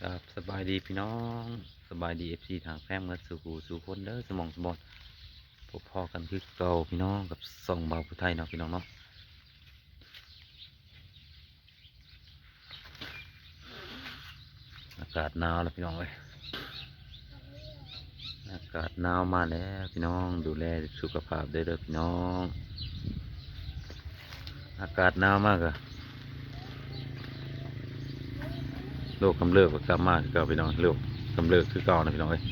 ครับสบายดีพี่น้องสบายดีFCทางแฟมเมื่อสู่คนเด้อสมองสมบัติพบพ่อกันคือเก่าพี่น้องกับส่องเบาผู้ไทยเนาะพี่น้องเนาะอากาศหนาวแล้วพี่น้องเอ้ยอากาศหนาวมาแล้วพี่น้องดูแลสุขภาพเด้อพี่น้องอากาศหนาวมากอะโรคกำเริบก็กลับมาคือเก่าพี่น้องโรคกำเริบคือเก่านะพี่น้องเอ้ย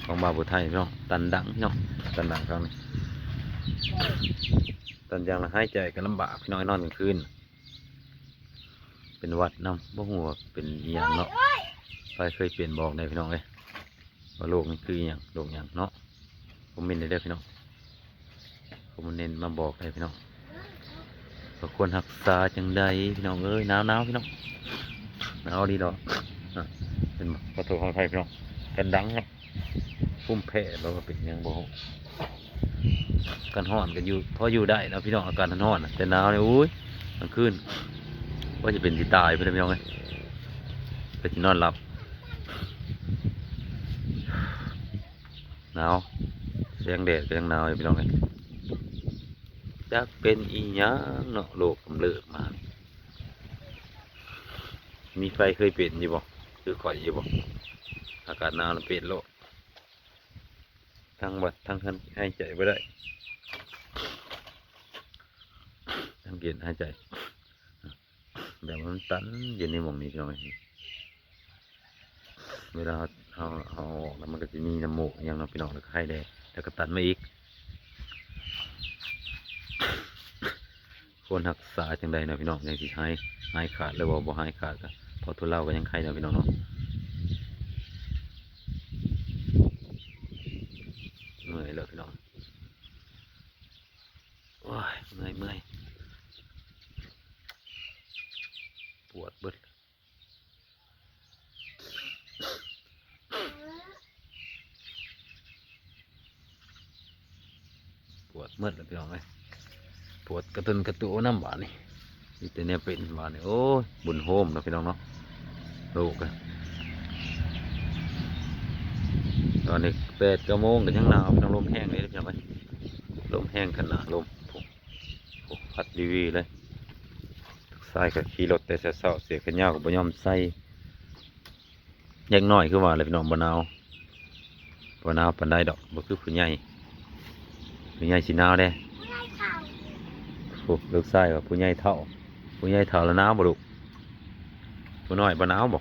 ของบาผู้ไทยพี่น้องตันดังพี่น้องตันดังครั้งนี้ตันยังละหายใจกันลำบากพี่น้องนอนกลางคืนเป็นหวัดน้ำบ่หัวเป็นอีหยังเนาะไปเคยเปลี่ยนบอกได้พี่น้องเลยว่าโรคนี้คืออหย่างโรคอย่างเนาะผมเน้นได้พี่น้องผมเน้นมาบอกได้พี่น้องว่าควรรักษาจังใดพี่น้องเอ้ยหนาวพี่น้องหนาวดีดอกเป็นขอโทษขออภัยพี่น้องกันดังครับพุ่มแผ่เราก็เป็นอยังบ่กันห่อนกันอยู่พออยู่ได้แล้วพี่น้องอาการห่อนแต่หนาวเนี่ยอุ้ยกลางคืนว่าจะเป็นที่ตายไปเลยพี่น้องเลยไปที่นอนหลับหนาวแสงแดดก็ยังหนาวอยู่พี่น้องเลยจะเป็นอีหยังเนาะโรคกำเริบมามีใครเคยเป็นอยู่บ่คือข่อยอยู่บ่อากาศหนาวแล้วเป็นโรคทั้งบัดทั้งหายใจไม่ได้ทั้งเกียนหายใจแบบมันตันอยู่ในหม่องนี้พี่น้องเวลาเอาออกแล้วมันก็จะมีน้ำมูกอย่างเราพี่น้องแล้วก็ไข้แดงแล้วก็ตัดมาอีกควรรักษาจังใดนะพี่น้องอย่างที่หายขาดหรือว่าบ่หายขาดก็พอทุเลาก็ยังไข้นะพี่น้องเนาะเมื่อยแล้วพี่น้องโอ้ยเมื่อยปวดเบิดปวดเมื่อยแล้วพี่น้องเลยปวดกระตุนกระตุน้ำหวานนี่มีแต่เนี่ยเป็นหวานนี่โอ้ยบุญโฮมนะพี่น้องเนาะโลกอะตอนนี้8 9 โมงกันยังหนาวพี่น้องลมแห้งเลยพี่น้องไหมลมแห้งขนาดลมพัดวีเลยใส่กับขี่รถแต่เช้าเสียกันยาวกับบ่ยอมใส่ยังน้อยคือว่าอะไรพี่น้องบ่หนาวปานใดดอกบ่คือผู้ใหญ่สิหนาวเด้โอ้ลูกชายว่าผู้ใหญ่เฒ่าแล้วหนาวบ่ลูกผู้น้อยบ่หนาวบ่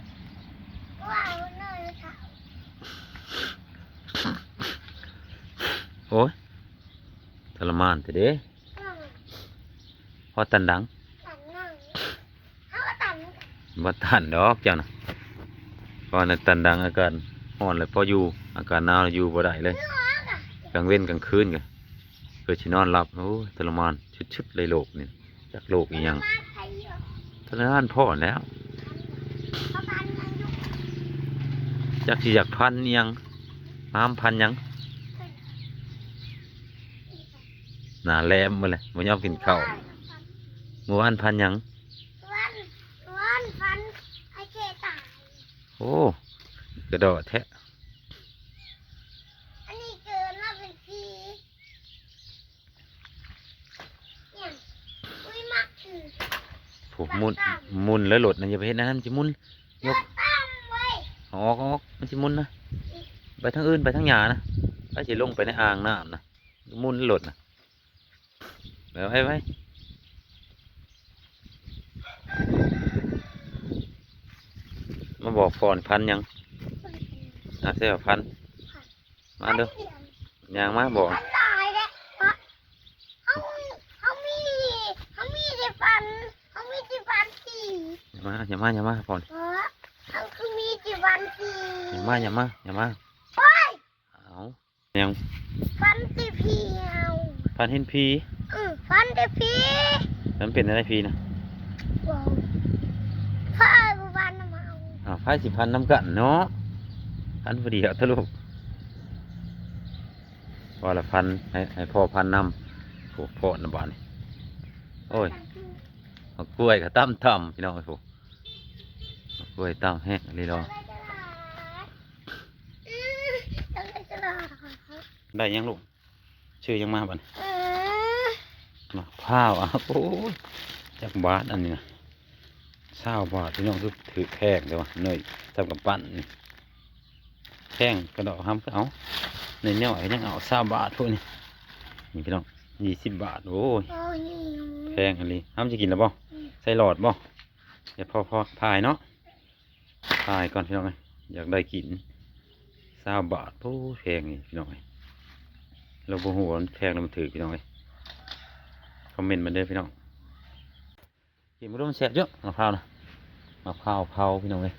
โอ้ยทรมานแต่เด้พอตันดังบ่ตันดอกเจ้านะพอนั้นตันดังอาการร้อนเลยพออยู่อาการหนาวอยู่บ่ได้เลยกลางเว้นกลางคืนกันเพื่อสินอนหลับโอ้ยทรมานชุดเลยโลกนี่จากโลกอีหยังทรมานพ่อแล้วจากสิอยากพันอีหยังห้ามพันหยังหน้าแหลมมาเลยบ่ยอมกินข้าวเมื่อวานพันหยังฟันไอเคตายโอ้กระโดดแทะอันนี้เกินมาเป็นปีเนี่ยอุ้ยมากคือผูกมุนแล้วหลดนะอย่าไปเห็นนะมันจะมุนยกตั้มไว้ออกมันจะมุนนะไปทางอื่นไปทางหญ้านะไปจะลงไปในอ่างน้ำนะมุนแล้วหลดนะแล้วไว้มาบอกก่อนพันยังเสียพันมาเด้อย่างมาบอกตายแล้วเขามีที่ฟันสีอย่ามาก่อนเขาคือมีที่ฟันสี อย่ามาโอ้ยเอายังฟันสีพีเอา พันเห็นพีฟันสีพี มันเป็นอะไรพีนะว้าวพ่อบุบันมาเอาไพ่10,000น้ำกันเนาะพันพอดีเอาทะลุพอละพันให้พ่อพันนำโอ้พ่อน้ำบานโอ้ยเอากล้วยกับตั้มพี่น้องโอ้กล้วยตั้มแห้งอะไรดอก ได้ยังลูกชื่อยังมาบัด อืม มะพร้าวอ่ะโอ้ยจักบาทอันนี้นะ20 บาทพี่น้องคือถือแพงเลยวะเนยทำกับปั้นนี่แพงกระดอกห้ำก็เอาในเนาะยังเอา20 บาทพวกนี้นี่พี่น้อง20 บาทโอ้ย โอ้ยนี่ แพงอันนี้ห้ำจะกินแล้วบ่ใส่หลอดบ่เดี๋ยวพอพายเนาะพายก่อนพี่น้องเอ้ยอยากได้กิน20 บาทโอ้ยแพงนี่พี่น้องเอ้ยเราบ่ฮู้ว่ามันแพงแล้วมันถือพี่น้องเอ้ยคอมเมนต์มาเด้อพี่น้องกินบ่รู้มันแซ่บเยอะมะพร้าวนะมะพร้าวเผาพี่น้องเอ้ย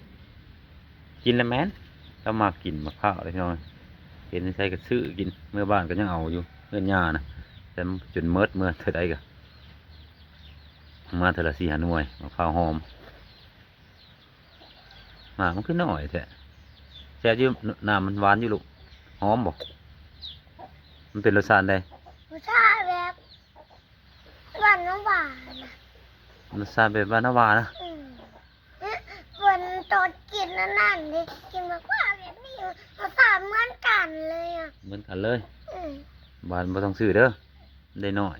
กินแล้วแม่นถ้ามากินมะพร้าวเลยพี่น้องเอ้ยเห็นใส่กระซื้อกินเมื่อบ้านก็ยังเอาอยู่เมื่อย่านะแต่มันจนเมิดเมื่อเท่าใดก็มาเท่าละ4-5 หน่วยมะพร้าวหอมหมากมันคือน้อยแท้แซ่บอยู่น้ำมันหวานอยู่ลูกหอมบ่มันเป็นรสชาติใด รสชาติแบบหวานน้ำหวานอะ รสชาติแบบบ้านนาวานะ อืมเหมือนตอนกินนั่นดิกินมากว่าแบบนี้รสชาติเหมือนกันเลยอ่ะ เหมือนกันเลย อืม บ้านบ่ต้องซื้อเด้อได้น้อย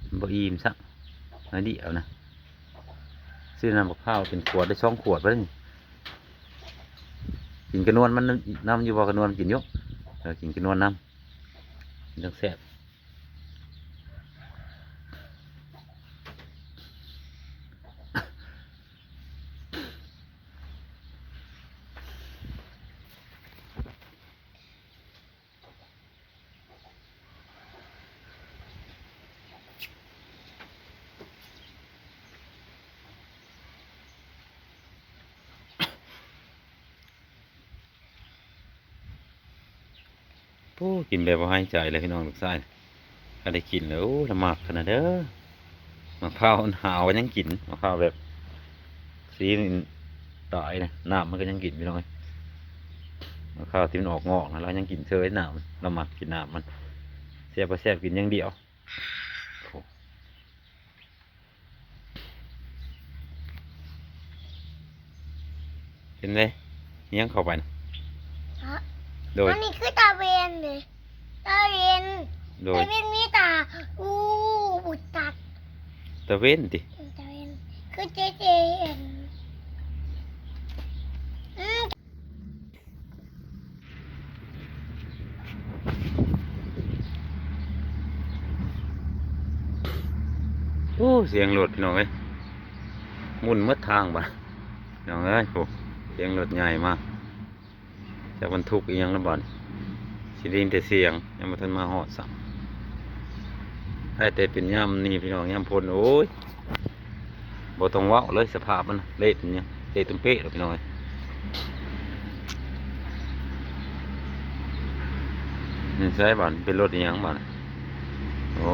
มันบ่อิ่มซะน้อยเดียวนะซื้อน้ำมะพร้าวเป็นขวดได้2 ขวดไปเลยกินกระนวลมันน้ำอยู่บ่กระนวลกินอยู่กินกระนวลน้ำกินจังแซ่บโอ้กินแบบบ่ให้ใจเลยพี่น้องลูกชายถ้าได้กินแล้วโอ้ละหมากขนาดเด้อมะพร้าวมันหาวก็ยังกินมะพร้าวแบบสีนี่ตายนะน้ำมันก็ยังกินพี่น้องเอ้ยมะพร้าวที่มันออกงอกนะเรายังกินเชยน้ำมันละหมากกินน้ำมันแซ่บบ่แซ่บกินอย่างเดียวโอ้เป็นไงเลี้ยังเข้าไปนะ ฮะ โดย อันนี้คือตาเวนเลยตาเวน โด ตาย เวนมีตาอู้บุดตัด ตะเวนติ ตาเวนคือเจเจเห็นอืม โอ้เสียงรถพี่น้องเอ้ยหมุนหมดทางบ่พี่น้องเอ้ยโอ้เสียงรถใหญ่มากจากบรรทุกอีกยังละบ่อนสิได้ยินแต่เสียงยังบ่ทันมาฮอดซ้ํให้แต่เป็นย่ำนี่พี่น้องย่ำพลโอ้ยบ่ต้องเว้าเลยสภาพมันเละเป็นหยังเละตุ้มเป๊ะเลยพี่น้องเอ้ยนี่ใช่บ่อนเป็นรถอีหยังบ่อนโอ้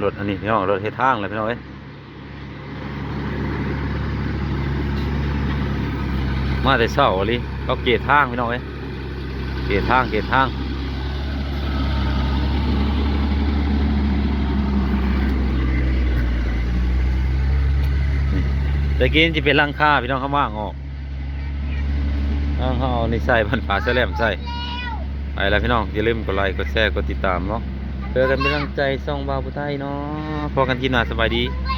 รถอันนี้พี่น้องรถเฮ็ดทางเลยพี่น้องเอ้ยมาแต่เช้าอะลิเขาเกตทางพี่น้องเอ้ยเกตทางนี่ตะกี้จะเป็นหลังคาพี่น้องเขาว่างออกเขาเอาในใส่พันปลาแสลมใส่ไปแล้วพี่น้องอย่าลืมกดไลค์กดแชร์กดติดตามเนาะเพื่อกันเป็นกำลังใจส่องบ่าวผู้ไทยเนาะพอกันกินหนาสบายดี ไป